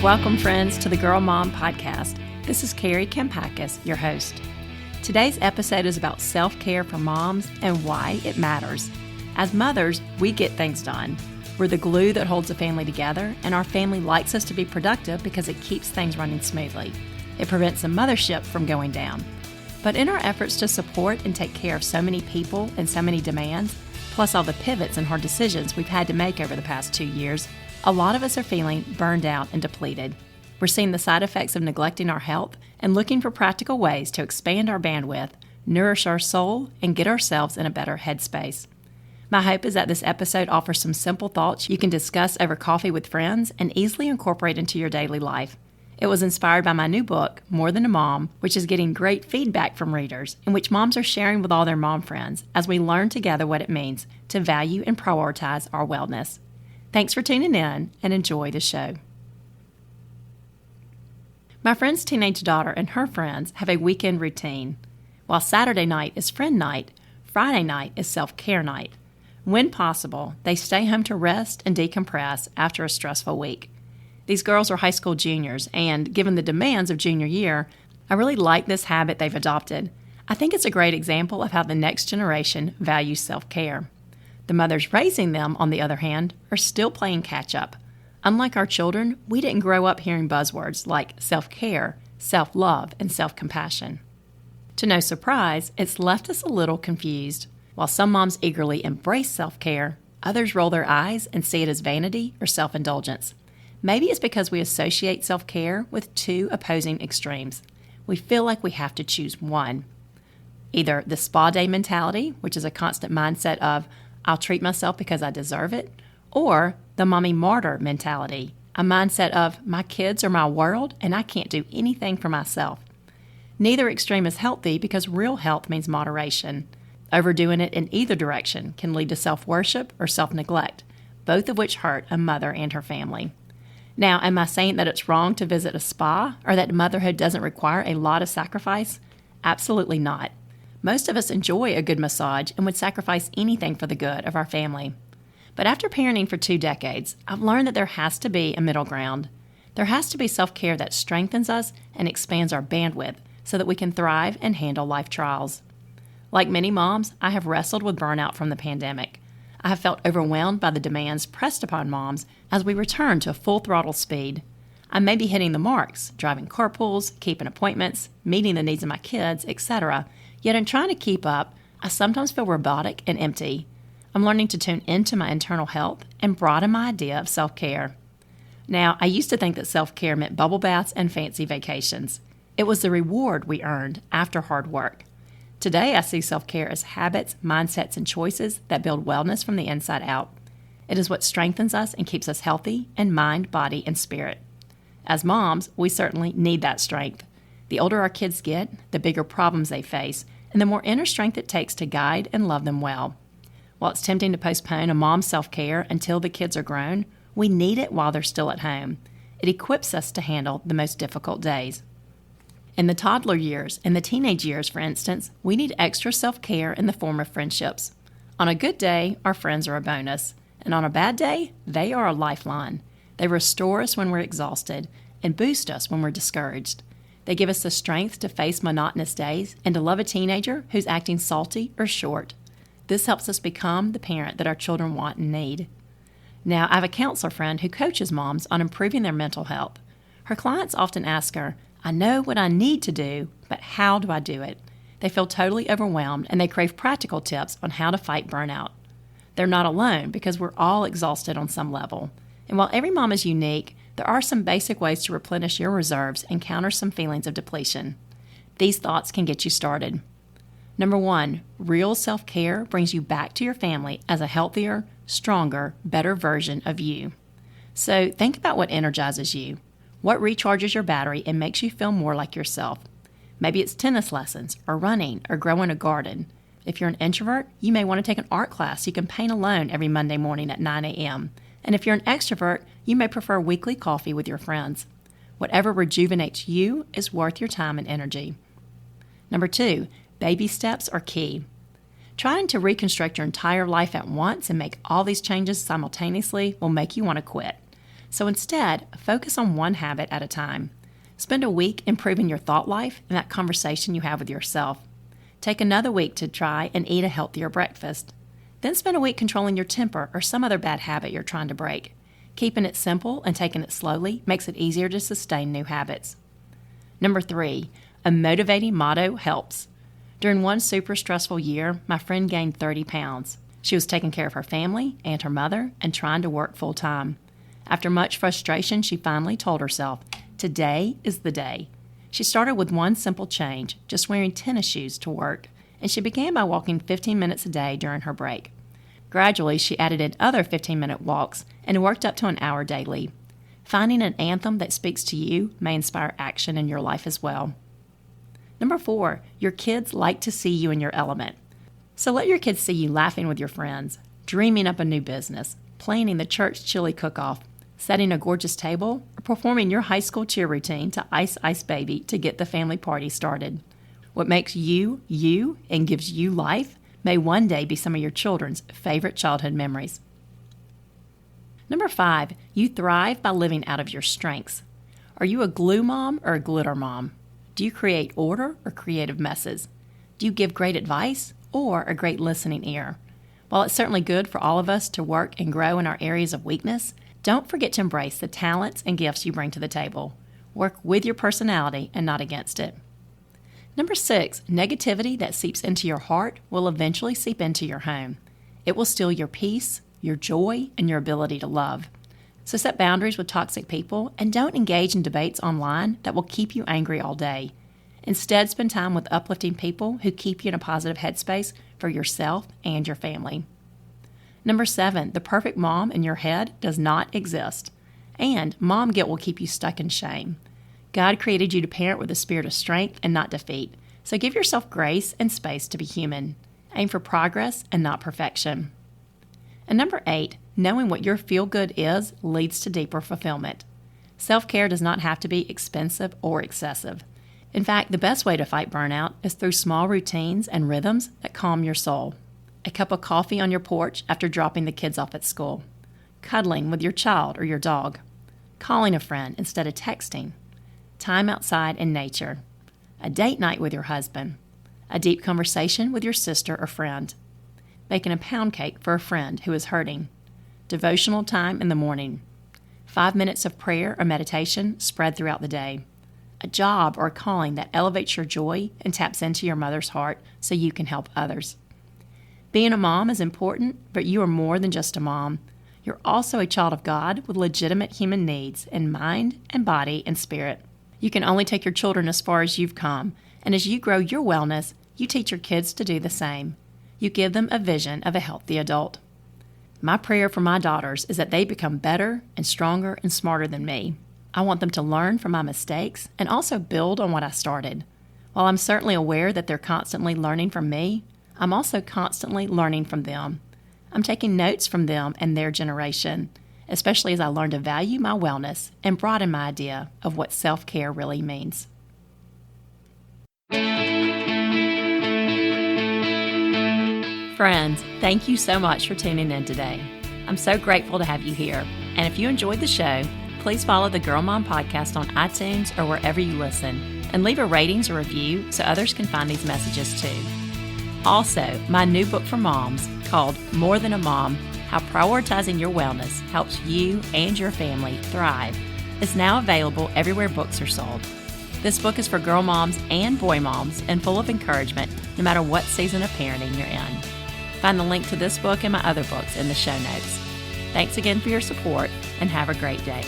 Welcome, friends, to the Girl Mom Podcast. This is Kari, your host. Today's episode is about self-care for moms and why it matters. As mothers, we get things done. We're the glue that holds a family together, and our family likes us to be productive because it keeps things running smoothly. It prevents the mothership from going down. But in our efforts to support and take care of so many people and so many demands, plus all the pivots and hard decisions we've had to make over the past 2 years, a lot of us are feeling burned out and depleted. We're seeing the side effects of neglecting our health and looking for practical ways to expand our bandwidth, nourish our soul, and get ourselves in a better headspace. My hope is that this episode offers some simple thoughts you can discuss over coffee with friends and easily incorporate into your daily life. It was inspired by my new book, More Than a Mom, which is getting great feedback from readers, in which moms are sharing with all their mom friends as we learn together what it means to value and prioritize our wellness. Thanks for tuning in and enjoy the show. My friend's teenage daughter and her friends have a weekend routine. While Saturday night is friend night, Friday night is self-care night. When possible, they stay home to rest and decompress after a stressful week. These girls are high school juniors, and given the demands of junior year, I really like this habit they've adopted. I think it's a great example of how the next generation values self-care. The mothers raising them, on the other hand, are still playing catch-up. Unlike our children, we didn't grow up hearing buzzwords like self-care, self-love, and self-compassion. To no surprise, it's left us a little confused. While some moms eagerly embrace self-care, others roll their eyes and see it as vanity or self-indulgence. Maybe it's because we associate self-care with two opposing extremes. We feel like we have to choose one. Either the spa day mentality, which is a constant mindset of, I'll treat myself because I deserve it, or the Mommy Martyrdom Mentality, a mindset of, my kids are my world and I can't do anything for myself. Neither extreme is healthy because real health means moderation. Overdoing it in either direction can lead to self-worship or self-neglect, both of which hurt a mother and her family. Now, am I saying that it's wrong to visit a spa or that motherhood doesn't require a lot of sacrifice? Absolutely not. Most of us enjoy a good massage and would sacrifice anything for the good of our family. But after parenting for 2 decades, I've learned that there has to be a middle ground. There has to be self-care that strengthens us and expands our bandwidth so that we can thrive and handle life trials. Like many moms, I have wrestled with burnout from the pandemic. I have felt overwhelmed by the demands pressed upon moms as we return to full throttle speed. I may be hitting the marks, driving carpools, keeping appointments, meeting the needs of my kids, etc. Yet in trying to keep up, I sometimes feel robotic and empty. I'm learning to tune into my internal health and broaden my idea of self-care. Now, I used to think that self-care meant bubble baths and fancy vacations. It was the reward we earned after hard work. Today, I see self-care as habits, mindsets, and choices that build wellness from the inside out. It is what strengthens us and keeps us healthy in mind, body, and spirit. As moms, we certainly need that strength. The older our kids get, the bigger problems they face, and the more inner strength it takes to guide and love them well. While it's tempting to postpone a mom's self-care until the kids are grown, we need it while they're still at home. It equips us to handle the most difficult days. In the toddler years and the teenage years, for instance, we need extra self-care in the form of friendships. On a good day, our friends are a bonus, and on a bad day, they are a lifeline. They restore us when we're exhausted and boost us when we're discouraged. They give us the strength to face monotonous days and to love a teenager who's acting salty or short. This helps us become the parent that our children want and need. Now, I have a counselor friend who coaches moms on improving their mental health. Her clients often ask her, I know what I need to do, but how do I do it? They feel totally overwhelmed and they crave practical tips on how to fight burnout. They're not alone because we're all exhausted on some level. And while every mom is unique, there are some basic ways to replenish your reserves and counter some feelings of depletion. These thoughts can get you started. Number 1, real self-care brings you back to your family as a healthier, stronger, better version of you. So think about what energizes you. What recharges your battery and makes you feel more like yourself? Maybe it's tennis lessons, or running, or growing a garden. If you're an introvert, you may want to take an art class so you can paint alone every Monday morning at 9 a.m. And if you're an extrovert, you may prefer weekly coffee with your friends. Whatever rejuvenates you is worth your time and energy. Number 2, baby steps are key. Trying to reconstruct your entire life at once and make all these changes simultaneously will make you want to quit. So instead, focus on one habit at a time. Spend a week improving your thought life and that conversation you have with yourself. Take another week to try and eat a healthier breakfast. Then spend a week controlling your temper or some other bad habit you're trying to break. Keeping it simple and taking it slowly makes it easier to sustain new habits. Number 3, a motivating motto helps. During one super stressful year, my friend gained 30 pounds. She was taking care of her family and her mother and trying to work full time. After much frustration, she finally told herself, "Today is the day." She started with one simple change, just wearing tennis shoes to work, and she began by walking 15 minutes a day during her break. Gradually, she added in other 15-minute walks and worked up to an hour daily. Finding an anthem that speaks to you may inspire action in your life as well. Number 4, your kids like to see you in your element. So let your kids see you laughing with your friends, dreaming up a new business, planning the church chili cook-off, setting a gorgeous table, or performing your high school cheer routine to Ice Ice Baby to get the family party started. What makes you, you, and gives you life may one day be some of your children's favorite childhood memories. Number 5, you thrive by living out of your strengths. Are you a glue mom or a glitter mom? Do you create order or creative messes? Do you give great advice or a great listening ear? While it's certainly good for all of us to work and grow in our areas of weakness, don't forget to embrace the talents and gifts you bring to the table. Work with your personality and not against it. Number 6, negativity that seeps into your heart will eventually seep into your home. It will steal your peace, your joy, and your ability to love. So set boundaries with toxic people and don't engage in debates online that will keep you angry all day. Instead, spend time with uplifting people who keep you in a positive headspace for yourself and your family. Number 7, the perfect mom in your head does not exist. And mom guilt will keep you stuck in shame. God created you to parent with a spirit of strength and not defeat, so give yourself grace and space to be human. Aim for progress and not perfection. And number 8, knowing what your feel-good is leads to deeper fulfillment. Self-care does not have to be expensive or excessive. In fact, the best way to fight burnout is through small routines and rhythms that calm your soul. A cup of coffee on your porch after dropping the kids off at school. Cuddling with your child or your dog. Calling a friend instead of texting. Time outside in nature. A date night with your husband. A deep conversation with your sister or friend. Baking a pound cake for a friend who is hurting. Devotional time in the morning. 5 minutes of prayer or meditation spread throughout the day. A job or a calling that elevates your joy and taps into your mother's heart so you can help others. Being a mom is important, but you are more than just a mom. You're also a child of God with legitimate human needs in mind and body and spirit. You can only take your children as far as you've come, and as you grow your wellness, you teach your kids to do the same. You give them a vision of a healthy adult. My prayer for my daughters is that they become better and stronger and smarter than me. I want them to learn from my mistakes and also build on what I started. While I'm certainly aware that they're constantly learning from me, I'm also constantly learning from them. I'm taking notes from them and their generation, especially as I learn to value my wellness and broaden my idea of what self-care really means. Friends, thank you so much for tuning in today. I'm so grateful to have you here. And if you enjoyed the show, please follow the Girl Mom Podcast on iTunes or wherever you listen, and leave a ratings or review so others can find these messages too. Also, my new book for moms called More Than a Mom, How Prioritizing Your Wellness Helps You and Your Family Thrive, is now available everywhere books are sold. This book is for girl moms and boy moms and full of encouragement no matter what season of parenting you're in. Find the link to this book and my other books in the show notes. Thanks again for your support and have a great day.